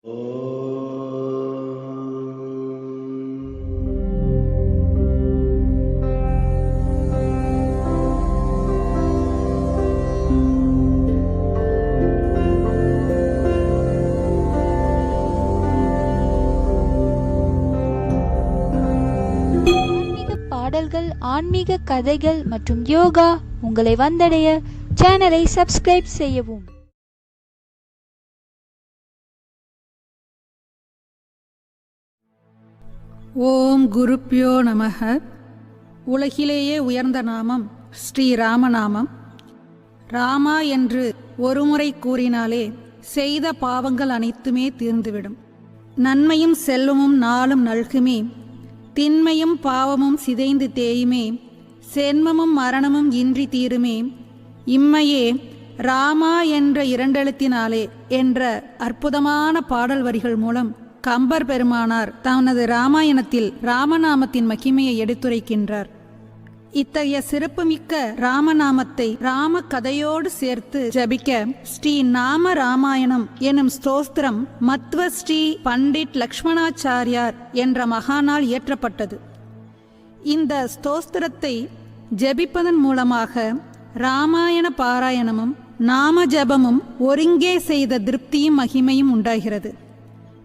பாடல்கள், ஆன்மீக கதைகள் மற்றும் யோகா உங்களை வந்தடைய சேனலை சப்ஸ்கிரைப் செய்யவும். ஓம் குருப்யோ நமக. உலகிலேயே உயர்ந்த நாமம் ஸ்ரீ ராமநாமம். ராமா என்று ஒருமுறை கூறினாலே செய்த பாவங்கள் அனைத்துமே தீர்ந்துவிடும். நன்மையும் செல்வமும் நாளும் நல்குமே, திண்மையும் பாவமும் சிதைந்து தேயுமே, சென்மமும் மரணமும் இன்றி தீருமே. இம்மையே ராமா என்ற இரண்டெழுத்தினாலே என்ற அற்புதமான பாடல் வரிகள் மூலம் கம்பர் பெருமானார் தனது ராமாயணத்தில் ராமநாமத்தின் மகிமையை எடுத்துரைக்கின்றார். இத்தகைய சிறப்புமிக்க ராமநாமத்தை ராம கதையோடு சேர்த்து ஜபிக்க ஸ்ரீ நாம ராமாயணம் எனும் ஸ்தோத்திரம் மத்வ ஸ்ரீ பண்டிட் லக்ஷ்மணாச்சாரியார் என்ற மகானால் இயற்றப்பட்டது. இந்த ஸ்தோத்திரத்தை ஜபிப்பதன் மூலமாக ராமாயண பாராயணமும் நாம ஜபமும் ஒருங்கே செய்த திருப்தியும் மகிமையும் உண்டாகிறது.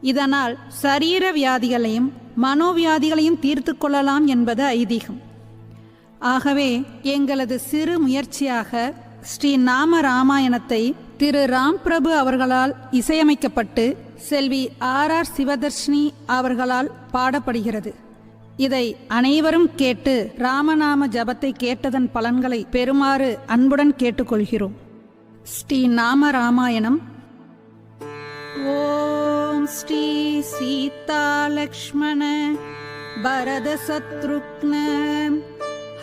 இதனால் சரீர வியாதிகளையும் மனோவியாதிகளையும் தீர்த்து கொள்ளலாம் என்பது ஐதீகம். ஆகவே எங்களது சிறு முயற்சியாக ஸ்ரீ நாம ராமாயணத்தை திரு ராம் பிரபு அவர்களால் இசையமைக்கப்பட்டு செல்வி RR சிவதர்ஷினி அவர்களால் பாடப்படுகிறது. இதை அனைவரும் கேட்டு ராமநாம ஜபத்தை கேட்டதன் பலன்களை பெறுமாறு அன்புடன் கேட்டுக்கொள்கிறோம். ஸ்ரீ நாம ராமாயணம். ஓம் ஸ்ரீ சீதா லக்ஷ்மண பரத சத்ருக்ன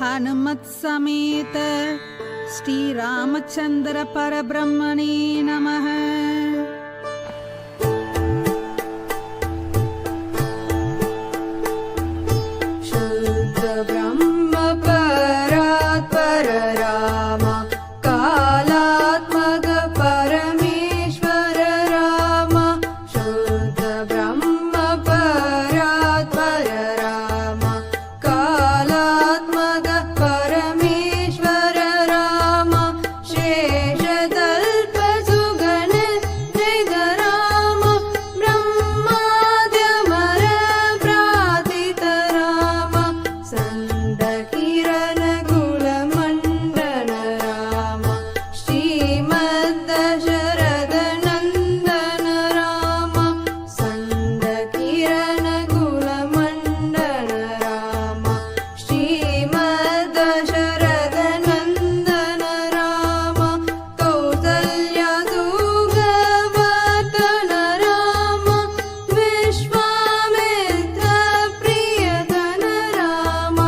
ஹனுமத் சமேத ஸ்ரீ ராமச்சந்திர பரபிரம்மணே நமஹ. शुद्ध ब्रह्म परात्पर राम, कालात्मक परमेश्वर राम. शुद्ध ब्रह्म परात्पर राम, कालात्मक परमेश्वर राम. शेषतल्प सुगण जय राम, ब्रह्माद्यमर प्रातित राम. संद किरण कुल मंडन राम, श्रीमद् दशरथ नंदन राम. संद किरण कुल मंडन राम, श्रीमद् दशरथ नंदन राम. कौसल्या सुगवर्धन राम, विश्वामित्र प्रियतन राम.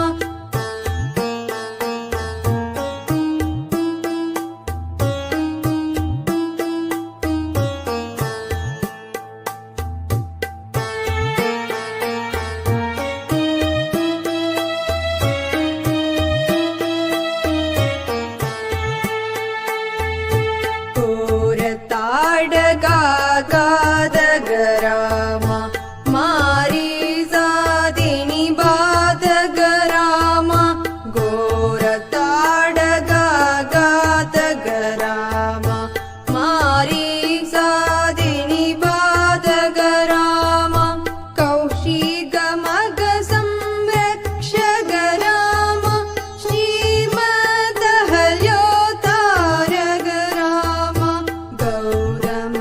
घोरताडगादग राम, मारी सादिनी बादग राम. घोरताडगादग राम, मारी सादिनी बादग राम. कौशिक मग संरक्षक राम, श्रीमद् हल्योतारग राम. गौतम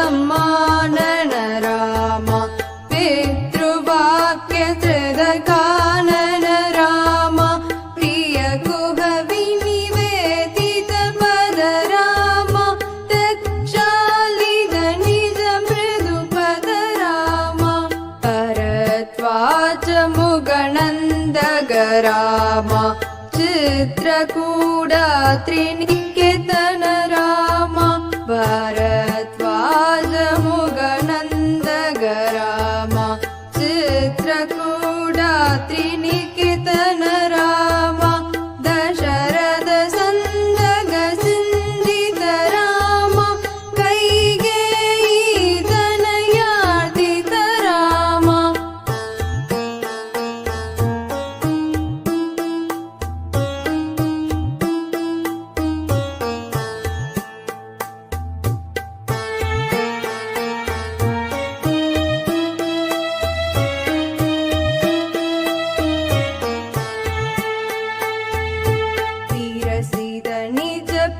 सम्मानन राम पितृवाक्यत्रिदकानन राम प्रियगुह विनिवेदित पद राम तच्छालिद निज मृदु पद राम परत्वाच मुगनन्दग राम चित्रकूटा त्रिनिकेतन राम भरद्वाज मुगनन्दग राम चित्रकूटा त्रिनिकेतन राम दशरथ सन्दग सिन्दित राम कैकेयी तनयार्दित राम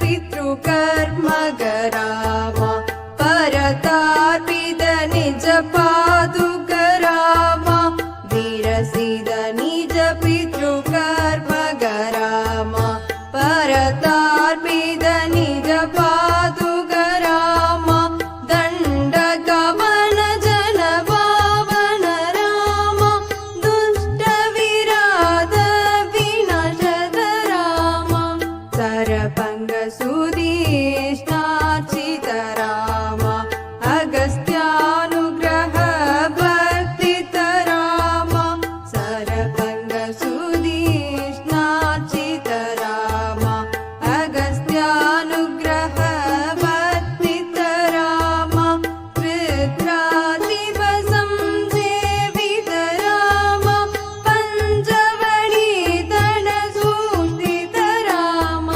पितृकर्मग राम परतार्पित निज पादुक राम विरसिद निज पितृकर्मग राम परतार्पित निज पादुक राम दण्डगमन जन पावन राम दुष्ट विराध विनाशद राम सरपङ्ग सुदीष्णाचित राम अगस्त्यानुग्रह भक्तित राम सरपङ्ग सुदीष्णाचित राम अगस्त्यानुग्रह भक्तित राम कृत्रादिव संसेवित राम पञ्चवणी तन सूष्टित राम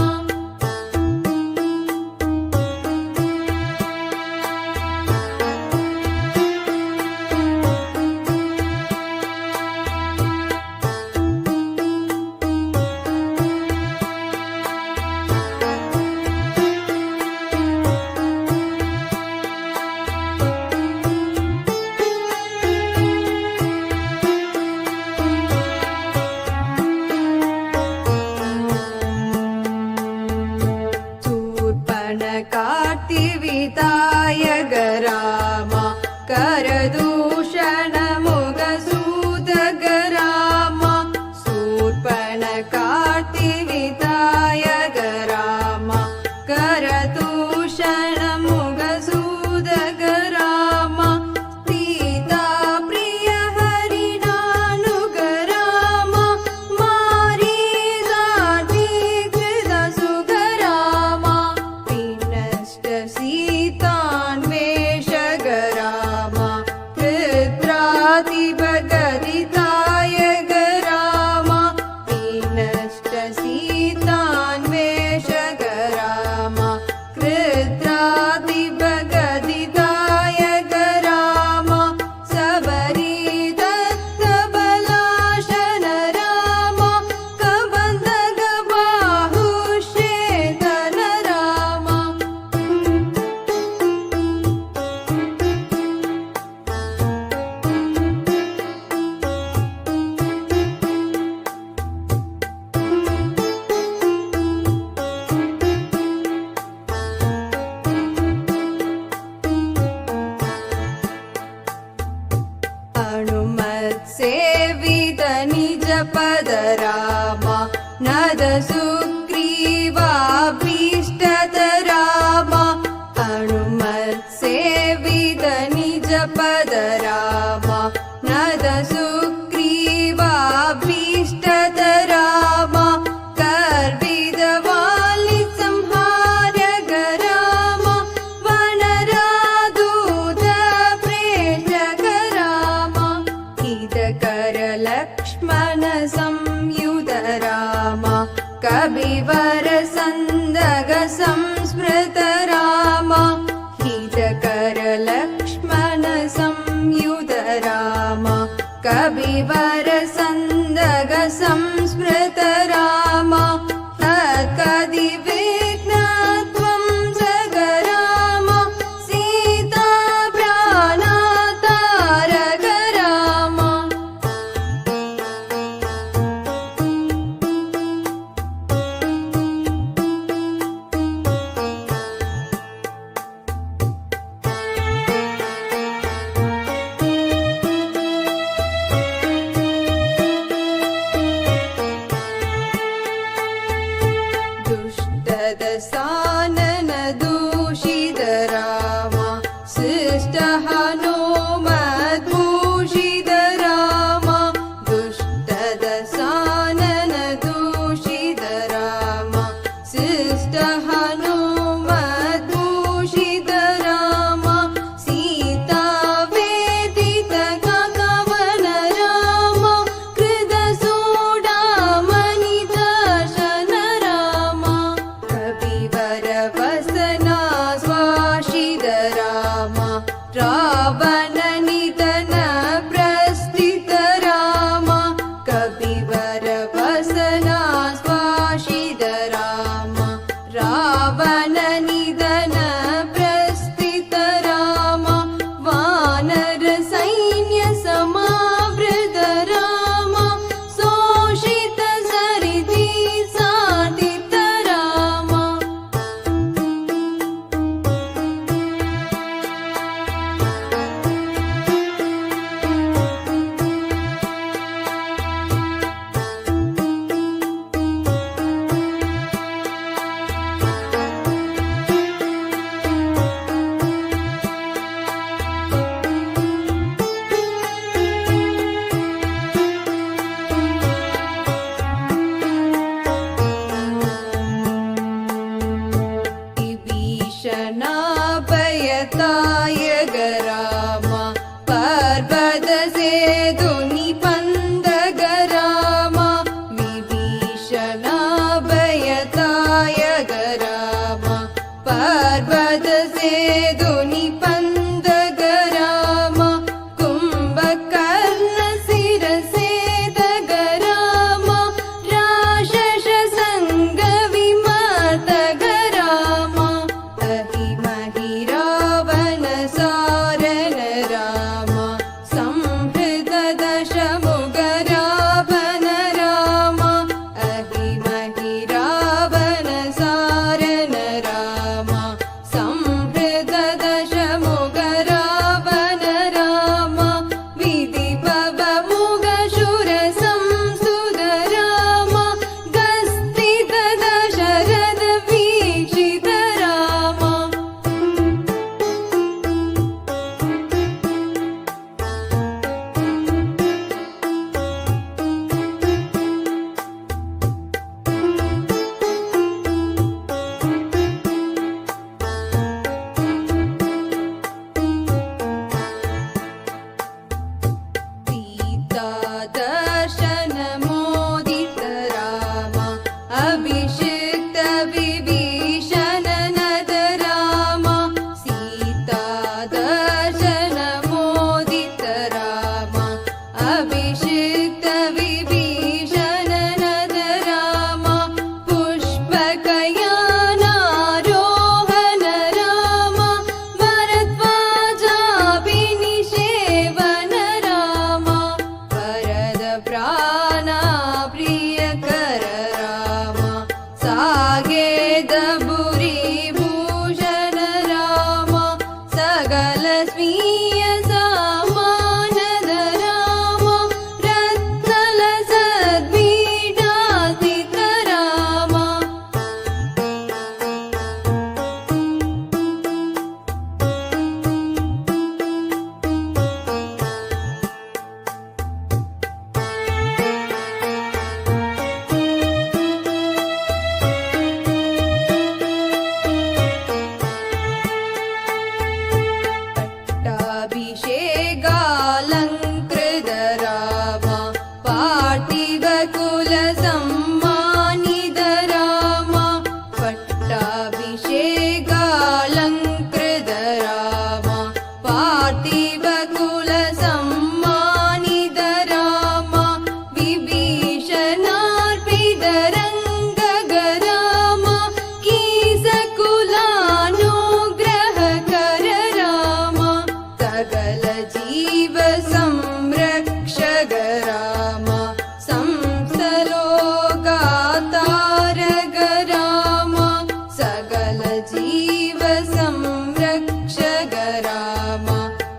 कार्तिविदायक राम करदूषण मुगसूदक राम शूर्पण कार्तिविदायक राम करदूषण मुगसूदक राम सीता प्रिय हरिणानुग राम मारीदाधिकृत सुख राम विनष्ट सीतान्वेषक राम कृत्रातिभगदितायक राम विनष्ट सीतान्वेषक राम कृत्रातिभगदितायक राम सबरी दत्त बलाशन राम कबन्धक बाहुश्चेतन राम हनुमत् सेवित निज पद राम नद सुग्रीवाभीष्टद राम हनुमत् सेवित निज पद राम नद सुग्रीवाभीष्टद राम कर्विद वालि संहारक राम वनरादूत प्रेषक राम हितकर लक्ष्मण संयुत राम कविवर सन्दग संस्मृत राम हितकर लक्ष्मण संयुत राम कविवर सन्दग संस्मृत राम तत्कदि विघ्नत्वं जग राम सीता भीषणाभयतायक राम पर्वत सेदुनि पंदग राम कुंभकर्ण शिरसेदग राम राक्षस संग विमर्दग राम अहिमहि रावण सारण राम संहृत दशमुख रावण राम अहिमहि रावण सारण राम संहृत दशमुख रावण राम विधिभव मुख शूर संसुत राम गस्तित दशरथ वीक्षित राम सीता दर्शन मोदित राम अभिषिक्त विभीषण नद राम सीता दर्शन मोदित राम अभिषिक्त विभीषण नद राम पुष्पकयानारोहण राम भरद्वाजाभिनिषेवन राम वरद प्राणा प्रियकर राम सागेद भूरि भूषण राम सकल स्वीय सामानद राम रत्नल सद्पीठास्थित राम पट्टाभिषेकालङ्कृत राम पार्थिव कुल सम्मानित राम पट्टाभिषेकालङ्कृत राम पार्थिव कुल सम्मानित राम विभीषणार्पित रङ्गग राम कीसकुलानुग्रहकर राम सकल जीव संरक्षक राम संसलोकातारक राम सकल जीव संरक्षक राम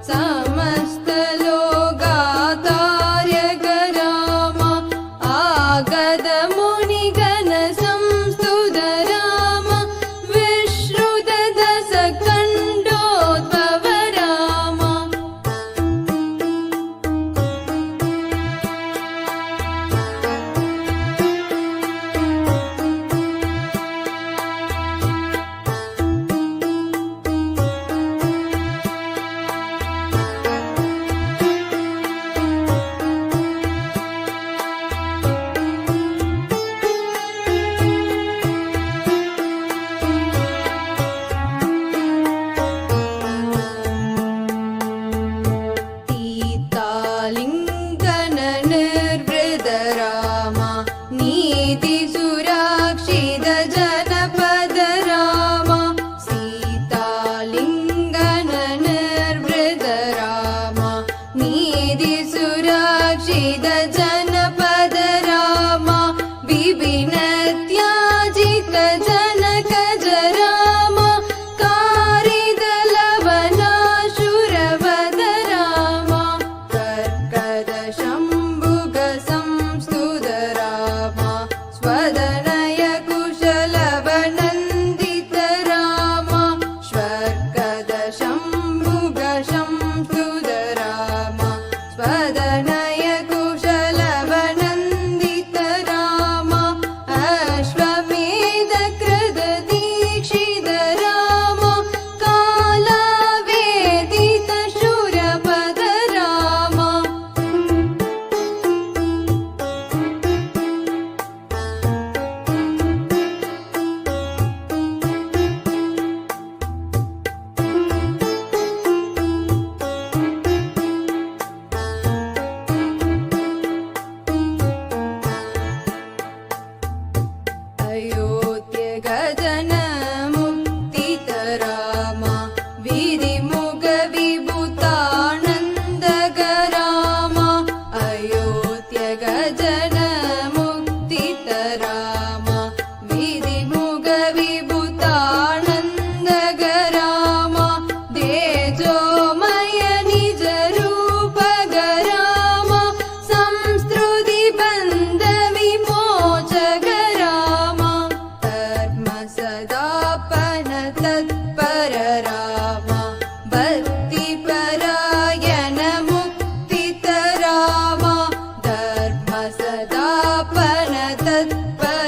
समस्त लोकातारक राम आगत मुनिगण संस्तुत राम विश्रुत दश खण्डोद्भव राम सीतालिङ्गन निर्वृत राम नीति सुरक्षित जनपद राम सीतालिङ्गन निर्वृत राम नीति सुरक्षित जनपद राम विपिन त्याजित जनक राम कारिद लवनाशुरवद राम कर्कद शम्भुग संस्तुत राम स्वदनय कुशलवनन्दित राम स्वर्गद शम्भुग संस्तुत राम स्वदनय कुशलवनन्दित राम अश्वमेध कृत दीक्षित राम कालावेदित शूरपद राम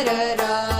हर राम